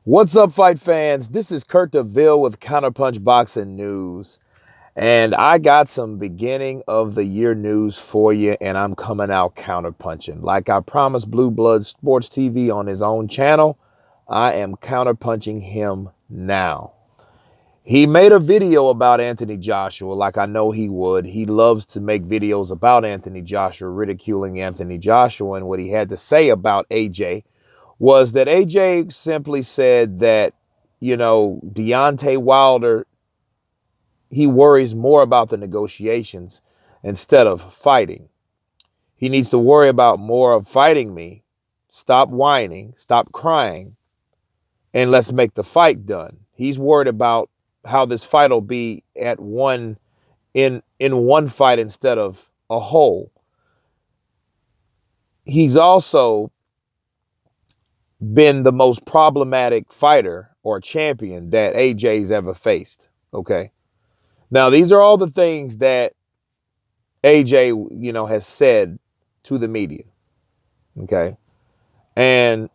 What's up, fight fans? This is Kurt DeVille with Counterpunch Boxing News. And I got some beginning of the year news for you, and I'm coming out counterpunching. Like I promised Blue Blood Sports TV on his own channel, I am counterpunching him now. He made a video about Anthony Joshua, like I know he would. He loves to make videos about Anthony Joshua, ridiculing Anthony Joshua, and what he had to say about AJ was that AJ simply said that, Deontay Wilder, he worries more about the negotiations instead of fighting. He needs to worry about more of fighting me. Stop whining, stop crying, and let's make the fight done. He's worried about how this fight will be at one in one fight instead of a whole. He's also been the most problematic fighter or champion that AJ's ever faced. Okay. Now, these are all the things that AJ, has said to the media. Okay. And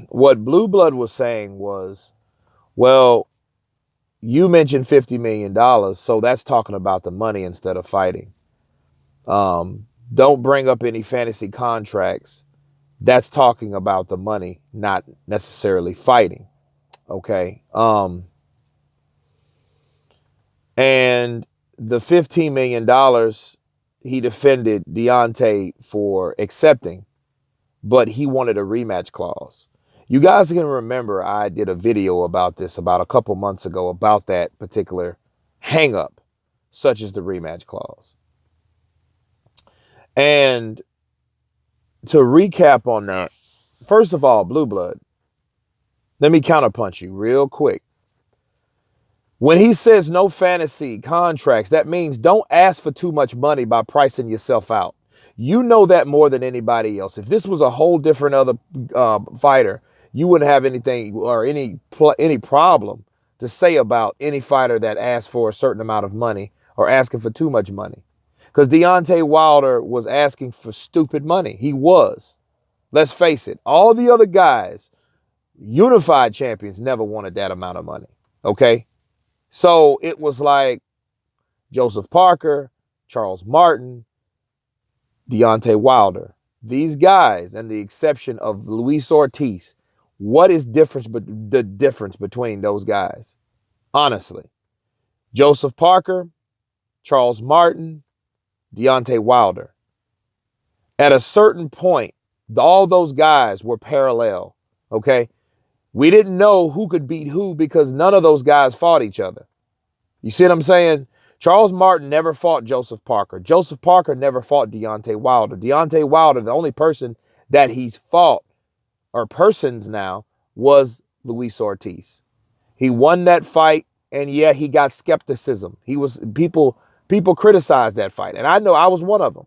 what Blue Blood was saying was, well, you mentioned $50 million. So that's talking about the money instead of fighting. Don't bring up any fantasy contracts. That's talking about the money, not necessarily fighting. Okay. And the $15 million he defended Deontay for accepting, but he wanted a rematch clause. You guys can remember I did a video about this about a couple months ago about that particular hang up, such as the rematch clause. And to recap on that, first of all, Blue Blood, let me counterpunch you real quick. When he says no fantasy contracts, that means don't ask for too much money by pricing yourself out. You know that more than anybody else. If this was a whole different other fighter, you wouldn't have anything or any problem to say about any fighter that asked for a certain amount of money or asking for too much money. Because Deontay Wilder was asking for stupid money. He was. Let's face it. All the other guys, unified champions, never wanted that amount of money. Okay? So it was like Joseph Parker, Charles Martin, Deontay Wilder. These guys, and the exception of Luis Ortiz, what is the difference between those guys? Honestly. Joseph Parker, Charles Martin, Deontay Wilder. At a certain point, all those guys were parallel, okay? We didn't know who could beat who because none of those guys fought each other. You see what I'm saying? Charles Martin never fought Joseph Parker. Joseph Parker never fought Deontay Wilder. Deontay Wilder, the only person that he's fought, or persons now, was Luis Ortiz. He won that fight, and yeah, he got skepticism. People criticized that fight, and I know I was one of them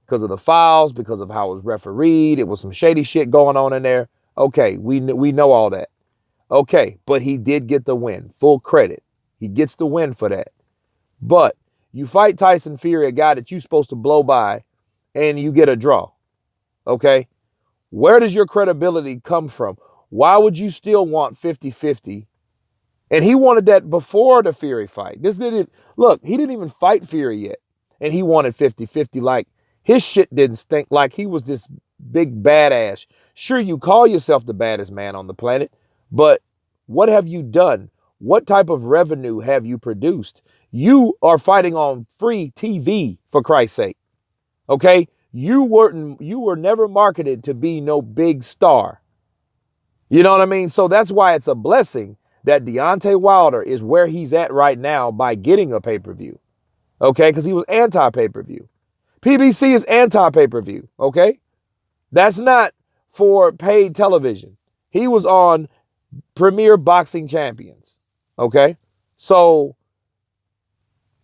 because of the fouls, because of how it was refereed. It was some shady shit going on in there. Okay, we know all that. Okay, but he did get the win. Full credit. He gets the win for that. But you fight Tyson Fury, a guy that you're supposed to blow by, and you get a draw. Okay? Where does your credibility come from? Why would you still want 50-50? And he wanted that before the Fury fight. He didn't even fight Fury yet. And he wanted 50-50. Like, his shit didn't stink, like he was this big badass. Sure, you call yourself the baddest man on the planet, but what have you done? What type of revenue have you produced? You are fighting on free TV, for Christ's sake. Okay? You were never marketed to be no big star. You know what I mean? So that's why it's a blessing that Deontay Wilder is where he's at right now by getting a pay-per-view. Okay? Because he was anti-pay-per-view. PBC is anti-pay-per-view. Okay? That's not for paid television. He was on Premier Boxing Champions. Okay? So,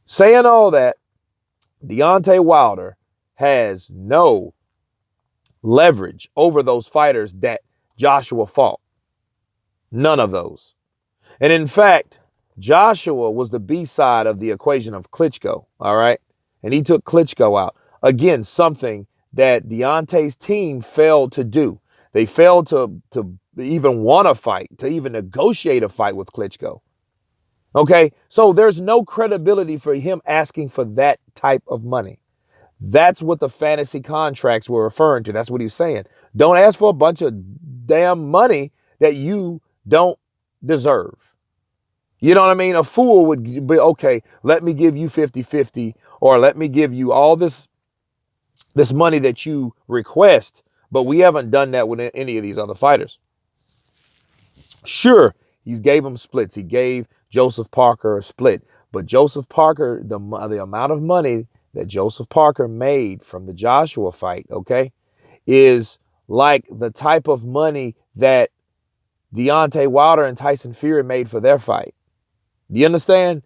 saying all that, Deontay Wilder has no leverage over those fighters that Joshua fought. None of those. And in fact, Joshua was the B-side of the equation of Klitschko, all right? And he took Klitschko out. Again, something that Deontay's team failed to do. They failed to even want to fight, to even negotiate a fight with Klitschko. Okay, so there's no credibility for him asking for that type of money. That's what the fantasy contracts were referring to. That's what he was saying. Don't ask for a bunch of damn money that you don't deserve. You know what I mean? A fool would be, okay, let me give you 50-50, or let me give you all this money that you request, but we haven't done that with any of these other fighters. Sure, he gave him splits. He gave Joseph Parker a split, but Joseph Parker, the amount of money that Joseph Parker made from the Joshua fight, okay, is like the type of money that Deontay Wilder and Tyson Fury made for their fight. Do you understand?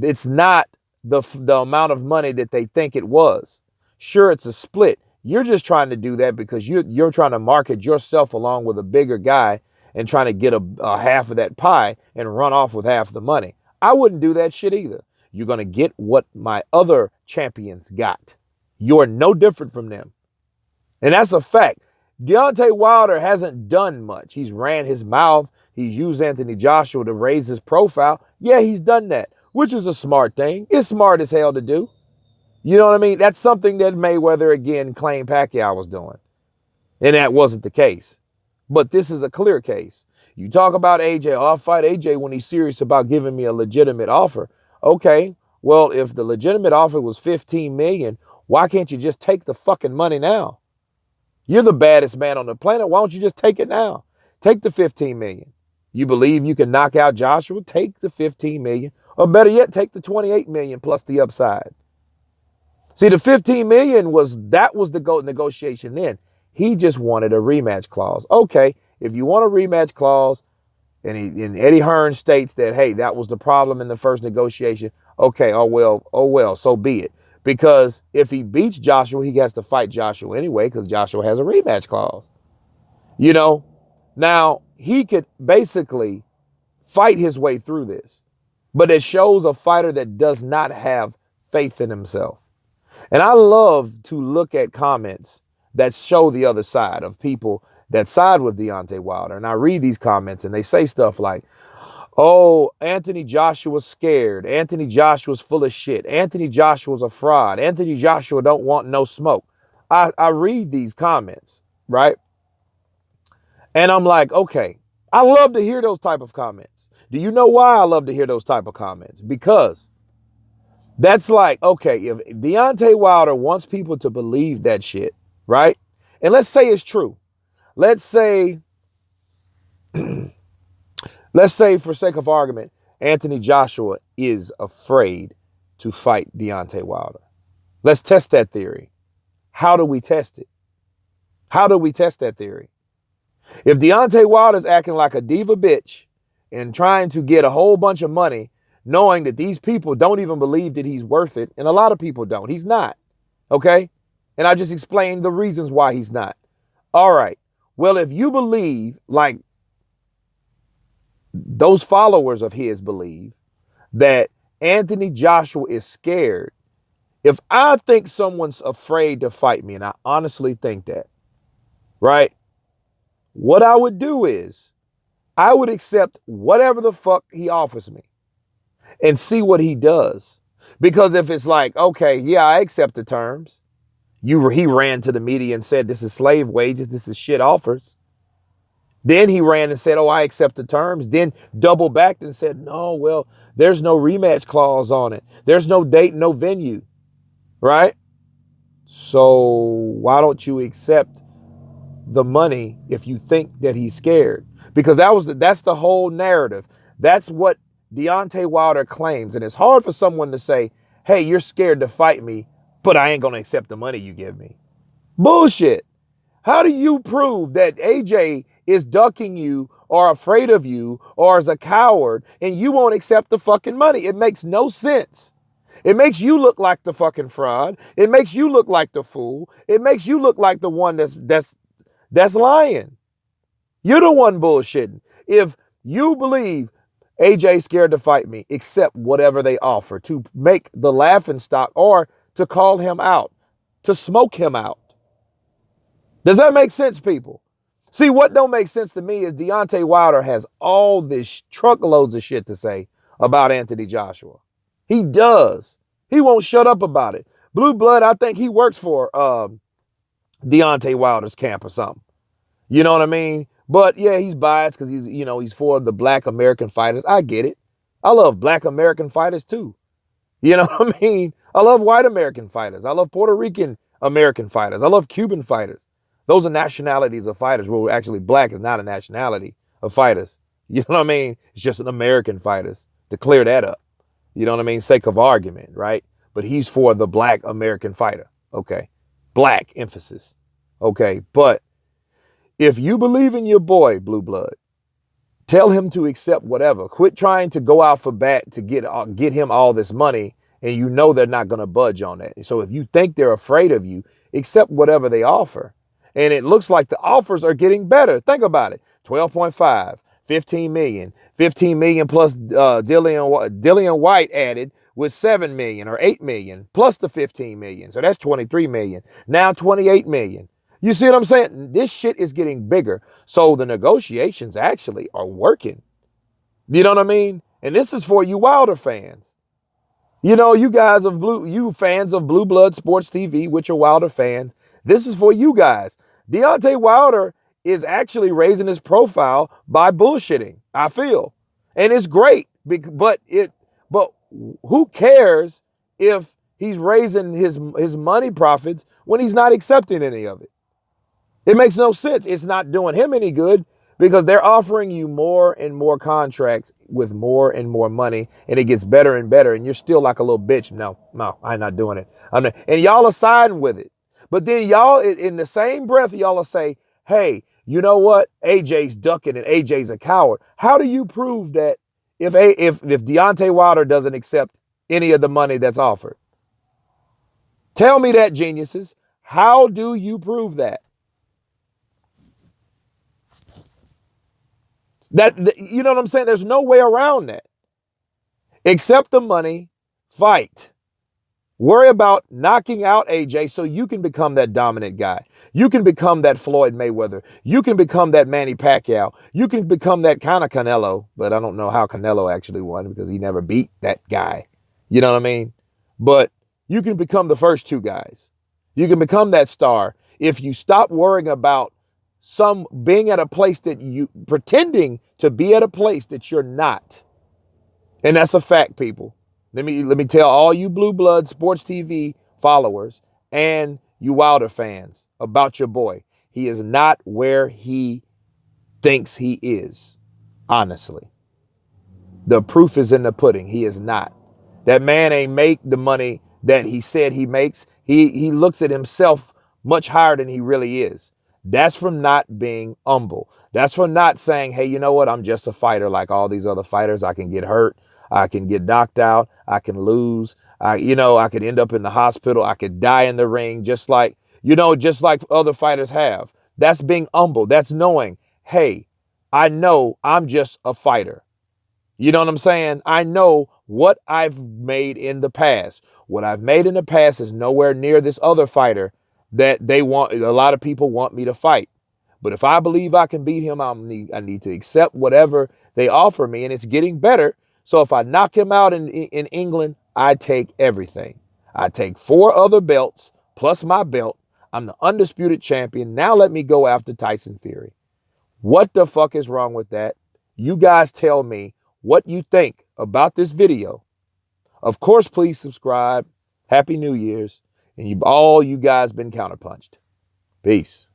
It's not the amount of money that they think it was. Sure, it's a split. You're just trying to do that because you're trying to market yourself along with a bigger guy and trying to get a half of that pie and run off with half the money. I wouldn't do that shit either. You're going to get what my other champions got. You're no different from them. And that's a fact. Deontay Wilder hasn't done much. He's ran his mouth. He's used Anthony Joshua to raise his profile. Yeah, he's done that, which is a smart thing. It's smart as hell to do. You know what I mean? That's something that Mayweather, again, claimed Pacquiao was doing. And that wasn't the case. But this is a clear case. You talk about AJ, I'll fight AJ when he's serious about giving me a legitimate offer. Okay, well, if the legitimate offer was $15 million, why can't you just take the fucking money now? You're the baddest man on the planet. Why don't you just take it now? Take the $15 million. You believe you can knock out Joshua? Take the $15 million. Or better yet, take the $28 million plus the upside. See, the $15 million was the negotiation then. He just wanted a rematch clause. Okay, if you want a rematch clause, and Eddie Hearn states that, hey, that was the problem in the first negotiation. Okay, oh well, so be it. Because if he beats Joshua, he has to fight Joshua anyway because Joshua has a rematch clause. You know, now he could basically fight his way through this, but it shows a fighter that does not have faith in himself. And I love to look at comments that show the other side of people that side with Deontay Wilder. And I read these comments and they say stuff like, oh, Anthony Joshua's scared. Anthony Joshua's full of shit. Anthony Joshua's a fraud. Anthony Joshua don't want no smoke. I read these comments, right? And I'm like, okay, I love to hear those type of comments. Do you know why I love to hear those type of comments? Because that's like, okay, if Deontay Wilder wants people to believe that shit, right? And let's say it's true. Let's say for sake of argument, Anthony Joshua is afraid to fight Deontay Wilder. Let's test that theory. How do we test it? How do we test that theory? If Deontay Wilder's acting like a diva bitch and trying to get a whole bunch of money, knowing that these people don't even believe that he's worth it, and a lot of people don't. He's not, okay? And I just explained the reasons why he's not. All right. Well, if you believe, like those followers of his believe, that Anthony Joshua is scared, if I think someone's afraid to fight me, and I honestly think that, right? What I would do is I would accept whatever the fuck he offers me and see what he does. Because if it's like, okay, yeah, I accept the terms. He ran to the media and said, this is slave wages. This is shit offers. Then he ran and said, oh, I accept the terms. Then double backed and said, no, well, there's no rematch clause on it. There's no date, no venue. Right? So why don't you accept the money if you think that he's scared? Because that's the whole narrative. That's what Deontay Wilder claims. And it's hard for someone to say, hey, you're scared to fight me, but I ain't going to accept the money you give me. Bullshit. How do you prove that AJ is ducking you or afraid of you or is a coward and you won't accept the fucking money? It makes no sense. It makes you look like the fucking fraud. It makes you look like the fool. It makes you look like the one that's lying. You're the one bullshitting. If you believe AJ's scared to fight me, accept whatever they offer to make the laughing stock or to call him out, to smoke him out. Does that make sense, people? See, what don't make sense to me is Deontay Wilder has all this truckloads of shit to say about Anthony Joshua. He does. He won't shut up about it. Blue Blood, I think he works for Deontay Wilder's camp or something. You know what I mean? But yeah, he's biased because he's for the black American fighters. I get it. I love black American fighters too. You know what I mean? I love white American fighters. I love Puerto Rican American fighters. I love Cuban fighters. Those are nationalities of fighters. Well, actually, black is not a nationality of fighters. You know what I mean? It's just an American fighters, to clear that up. You know what I mean? Sake of argument, right? But he's for the black American fighter. Okay. Black emphasis. Okay. But if you believe in your boy, Blue Blood, tell him to accept whatever. Quit trying to go out for bat to get him all this money, and you know they're not going to budge on that. So if you think they're afraid of you, accept whatever they offer. And it looks like the offers are getting better. Think about it. 12.5, 15 million, 15 million plus Dillian White added with 7 million or 8 million plus the 15 million. So that's 23 million. Now 28 million. You see what I'm saying? This shit is getting bigger. So the negotiations actually are working. You know what I mean? And this is for you Wilder fans. You know, you fans of Blue Blood Sports TV, which are Wilder fans, this is for you guys. Deontay Wilder is actually raising his profile by bullshitting, I feel. And it's great, but who cares if he's raising his money profits when he's not accepting any of it? It makes no sense. It's not doing him any good because they're offering you more and more contracts with more and more money, and it gets better and better, and you're still like a little bitch. No, I'm not doing it. And y'all are siding with it. But then y'all, in the same breath, y'all will say, hey, you know what? AJ's ducking and AJ's a coward. How do you prove that if Deontay Wilder doesn't accept any of the money that's offered? Tell me that, geniuses. How do you prove that? You know what I'm saying? There's no way around that. Accept the money, fight. Worry about knocking out AJ so you can become that dominant guy. You can become that Floyd Mayweather. You can become that Manny Pacquiao. You can become that kind of Canelo, but I don't know how Canelo actually won because he never beat that guy. You know what I mean? But you can become the first two guys. You can become that star if you stop worrying about being at a place that you pretending to be at a place that you're not. And that's a fact, people. Let me tell all you Blue Blood Sports TV followers and you Wilder fans about your boy. He is not where he thinks he is. Honestly. The proof is in the pudding. He is not. That man ain't make the money that he said he makes. He looks at himself much higher than he really is. That's from not being humble. That's from not saying, hey, you know what? I'm just a fighter like all these other fighters. I can get hurt. I can get knocked out. I can lose. I could end up in the hospital. I could die in the ring just like other fighters have. That's being humble. That's knowing, hey, I know I'm just a fighter. You know what I'm saying? I know what I've made in the past. What I've made in the past is nowhere near this other fighter that a lot of people want me to fight. But if I believe I can beat him, I need to accept whatever they offer me, and it's getting better. So if I knock him out in England, I take everything. I take 4 other belts plus my belt. I'm the undisputed champion. Now let me go after Tyson Fury. What the fuck is wrong with that? You guys tell me what you think about this video. Of course, please subscribe. Happy New Year's. And all you guys been counterpunched. Peace.